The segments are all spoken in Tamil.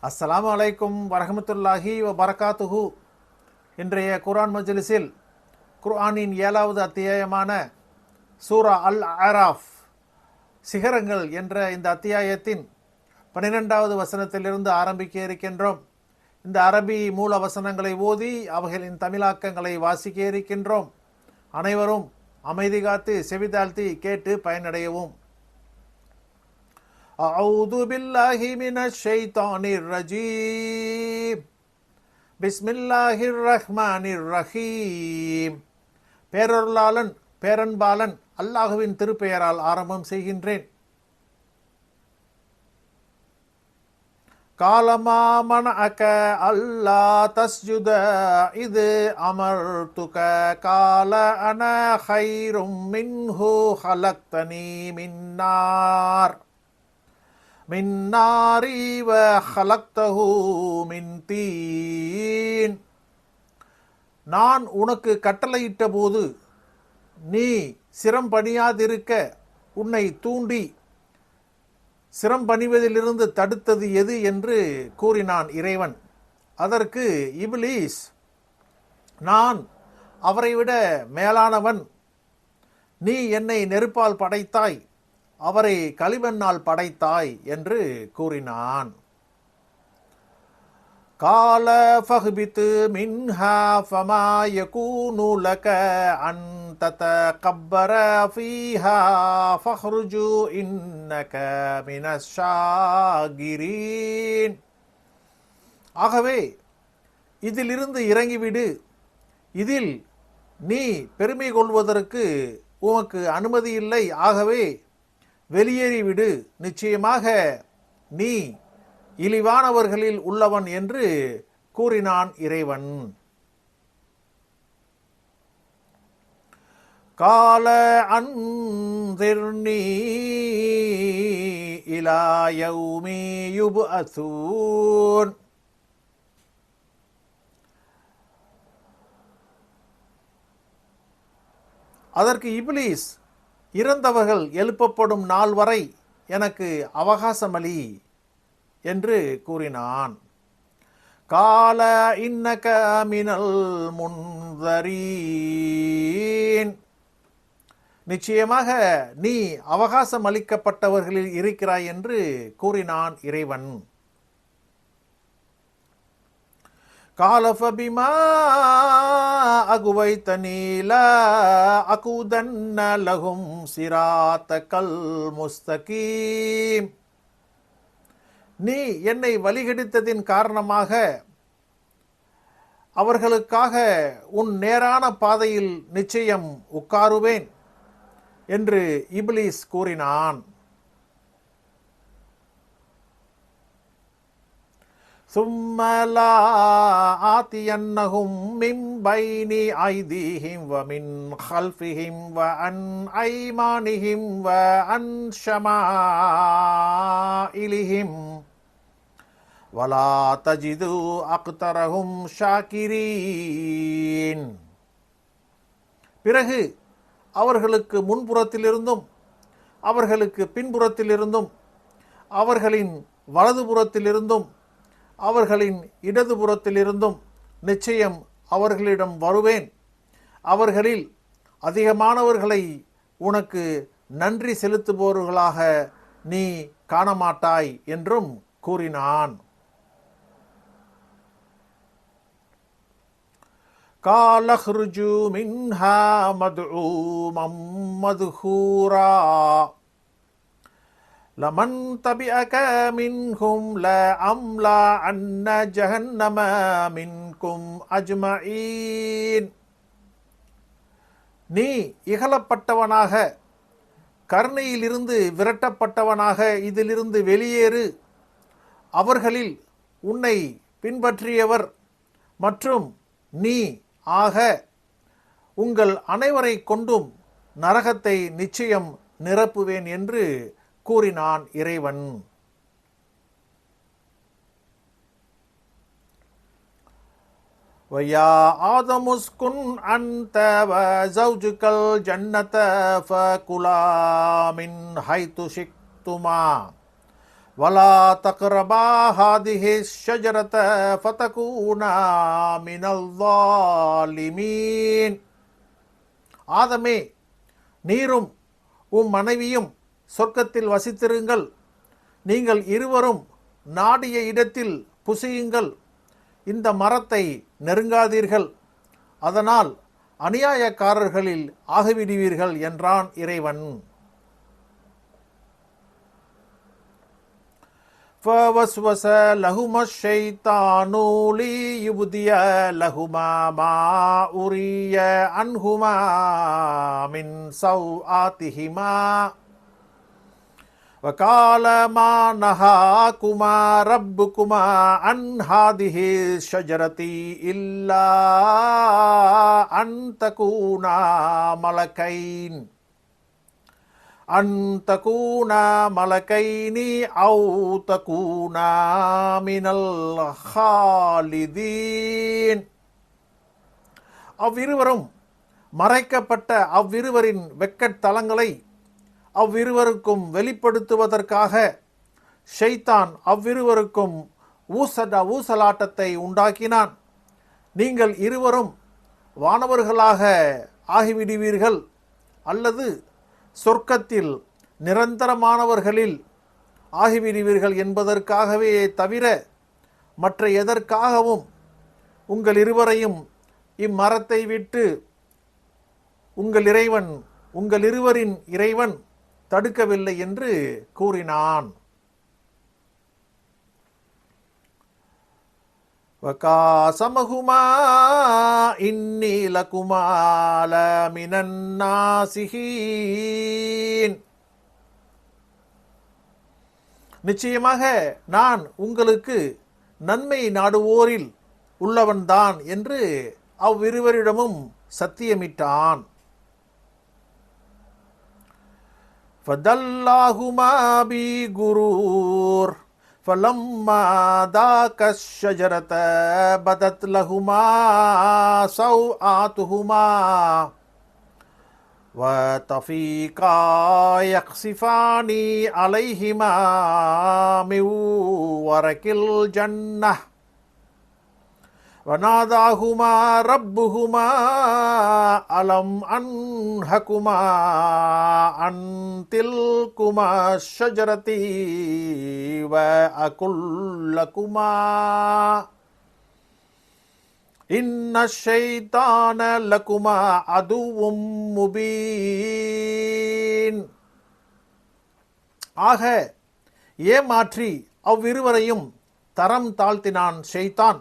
அஸ்ஸலாமு அலைக்கும் வரஹ்மத்துல்லாஹி வபரகாத்துஹு. இன்றைய குர்ஆன் மஜ்லிஸில் குர்ஆனின் 7வது அத்தியாயமான சூரா அல் அராஃப் சிகரங்கள் என்ற இந்த அத்தியாயத்தின் 12வது வசனத்திலிருந்து ஆரம்பிக்க இருக்கின்றோம். இந்த அரபி மூல வசனங்களை ஓதி அவைகளின் தமிழாக்கங்களை வாசிக்க இருக்கின்றோம். அனைவரும் அமைதி காத்து செவிதாழ்த்தி கேட்டு பயனடையவும். أعوذ بالله من الشيطان الرجيم بسم الله الرحمن الرحيم. பேரருளாளன் பேரன்பாளன் அல்லாஹுவின் திருப்பெயரால் ஆரம்பம் செய்கின்றேன். காலமா மனஅக அல்லா தஸ்ஜுத இது அமர்துக கால அன ஹைரும் மின்ஹு ஹலக்தனி மின்னார் மின்னாரி வ ஹலக்தஹு மின் தீன். நான் உனக்கு கட்டளையிட்ட போது நீ சிரம் பணியாதிருக்க உன்னை தூண்டி சிரம் பணிவதிலிருந்து தடுத்தது எது என்று கூறினான் இறைவன். அதற்கு இப்லீஸ், நான் அவரை விட மேலானவன், நீ என்னை நெருப்பால் படைத்தாய், அவரை களிமண்ணால் படைத்தாய் என்று கூறினான். கால ஃபஹ்பித் மின்ஹா ஃபமா யகூனு லக அன் ததகப்பர ஃபீஹா ஃபஹ்ருஜு இன்னக மினஷ் ஷாகிரீன். ஆகவே இதிலிருந்து இறங்கிவிடு, இதில் நீ பெருமை கொள்வதற்கு உமக்கு அனுமதி இல்லை, ஆகவே வெளியேறிவிடு, நிச்சயமாக நீ இழிவானவர்களில் உள்ளவன் என்று கூறினான் இறைவன். கால அன்சிர்னி இலா யௌமி யுப்அஸூன். அதற்கு இப்லீஸ், இறந்தவர்கள் எழுப்பப்படும் நாள் வரை எனக்கு அவகாசமளி என்று கூறினான். கால இன்னக மினல் முன்தரீன். நிச்சயமாக நீ அவகாசம் அளிக்கப்பட்டவர்களில் இருக்கிறாய் என்று கூறினான் இறைவன். கால ஃபபிமா அகுவைத்தனி லா அகுதன்ன லஹும் சிராத்தகல் முஸ்தகீம். நீ என்னை வழிகெடுத்ததின் காரணமாக அவர்களுக்காக உன் நேரான பாதையில் நிச்சயம் உட்காருவேன் என்று இப்லீஸ் கூறினான். ثم لا آتينهم من بين أيديهم ومن خلفهم وعن أيمانهم وعن شمائلهم ولا تجد أكثرهم شاكرين. பிறகு அவர்களுக்கு முன்புறத்திலிருந்தும் அவர்களுக்கு பின்புறத்திலிருந்தும் அவர்களின் வலதுபுறத்திலிருந்தும் அவர்களின் இடதுபுறத்திலிருந்தும் நிச்சயம் அவர்களிடம் வருவேன். அவர்களில் அதிகமானவர்களை உனக்கு நன்றி செலுத்துபவர்களாக நீ காணமாட்டாய் என்றும் கூறினான். கால ஹ்ருஜு மின்ஹா மதுஊமம் மதுஹூரா லமன் தபிஅக மின்ஹும் லஅம்லா அன்ன ஜஹன்னம மின்கும் அஜ்மஈன். நீ இகழப்பட்டவனாக, கருணையிலிருந்து விரட்டப்பட்டவனாக இதிலிருந்து வெளியேறு. அவர்களில் உன்னை பின்பற்றியவர் மற்றும் நீ ஆக உங்கள் அனைவரை கொண்டும் நரகத்தை நிச்சயம் நிரப்புவேன் என்று கூறினான் இறைவன். வயா ஆதமுஸ்குன் அன்த வ ஜௌஜுகல் ஜன்னத ஃபகுலா மின் ஹைது ஷிக்துமா வலா தக்ரபா ஹாதிஹி ஷஜரத ஃபதகூனா மினல் ஸாலிமீன். ஆதமே, நீரும் மனைவியும் சொர்க்கத்தில் வசித்திருங்கள். நீங்கள் இருவரும் நாடிய இடத்தில் புசியுங்கள். இந்த மரத்தை நெருங்காதீர்கள், அதனால் அநியாயக்காரர்களில் ஆகிவிடுவீர்கள் என்றான் இறைவன். فَوَسْوَسَ لَهُمَا الشَّيْطَانُ لِيُبْدِيَ لَهُمَا مَا أُرِيَ عَنْهُمَا مِنْ سَوْآتِهِمَا وَقَالَ مَا نَهَاكُمَا رَبُّكُمَا عَنْ هَذِهِ الشَّجَرَةِ إِلَّا أَنْ تَكُونَا مَلَكَيْنِ أَوْ تَكُونَا مِنَ الْخَالِدِينَ. அவ்விருவரும் மறைக்கப்பட்ட அவ்விருவரின் வெட்கத்தலங்களை அவ்விருவருக்கும் வெளிப்படுத்துவதற்காக ஷைத்தான் அவ்விருவருக்கும் ஊசலாட்டத்தை உண்டாக்கினான். நீங்கள் இருவரும் வானவர்களாக ஆகிவிடுவீர்கள் அல்லது சொர்க்கத்தில் நிரந்தரமானவர்களில் ஆகிவிடுவீர்கள் என்பதற்காகவே தவிர மற்ற எதற்காகவும் உங்கள் இருவரையும் இம்மரத்தை விட்டு உங்கள் இருவரின் இறைவன் தடுக்கவில்லை என்று கூறினான். வகாசமஹுமா இன்னி லகுமா லமினன் நாசிஹீன். நிச்சயமாக நான் உங்களுக்கு நன்மை நாடுவோரில் உள்ளவன்தான் என்று அவ்விருவரிடமும் சத்தியமிட்டான். ஃபதல்லாஹுமா பிகுரூர் فَلَمَّا ذَاقَا الشَّجَرَةَ بَدَتْ لَهُمَا سَوْآتُهُمَا وَطَفِقَا يَخْصِفَانِ عَلَيْهِمَا مِنْ وَرَقِ الْجَنَّةِ وَنَادَاهُمَا رَبُّهُمَا أَلَمْ أَنْهَكُمَا عَنْ تِلْكُمَا الشَّجَرَةِ وَأَقُلْ لَكُمَا إِنَّ الشَّيْطَانَ لَكُمَا عَدُوٌّ مُبِينٌ. ஆக ஏமாற்றி அவ்விருவரையும் தரம் தாழ்த்தினான் ஷைத்தான்.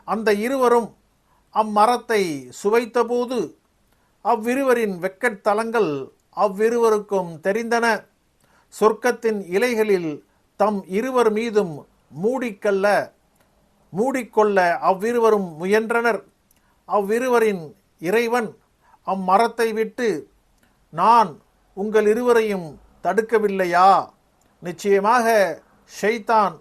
அந்த இருவரும் அம்மரத்தை சுவைத்தபோது அவ்விருவரின் வெட்கத்தலங்கள் அவ்விருவருக்கும் தெரிந்தன. சொர்க்கத்தின் இலைகளில் தம் இருவர் மீதும் மூடிக்கொள்ள அவ்விருவரும் முயன்றனர். அவ்விருவரின் இறைவன் அம்மரத்தை விட்டு, நான் உங்கள் இருவரையும் தடுக்கவில்லையா? நிச்சயமாக ஷைத்தான்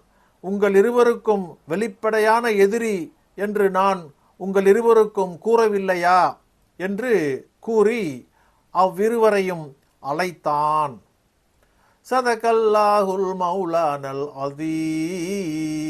உங்கள் இருவருக்கும் வெளிப்படையான எதிரி என்று நான் உங்கள் இருவருக்கும் கூறவில்லையா என்று கூறி அவ்விருவரையும் அழைத்தான். சதகல்லாஹுல் மௌலானல் அதீம்.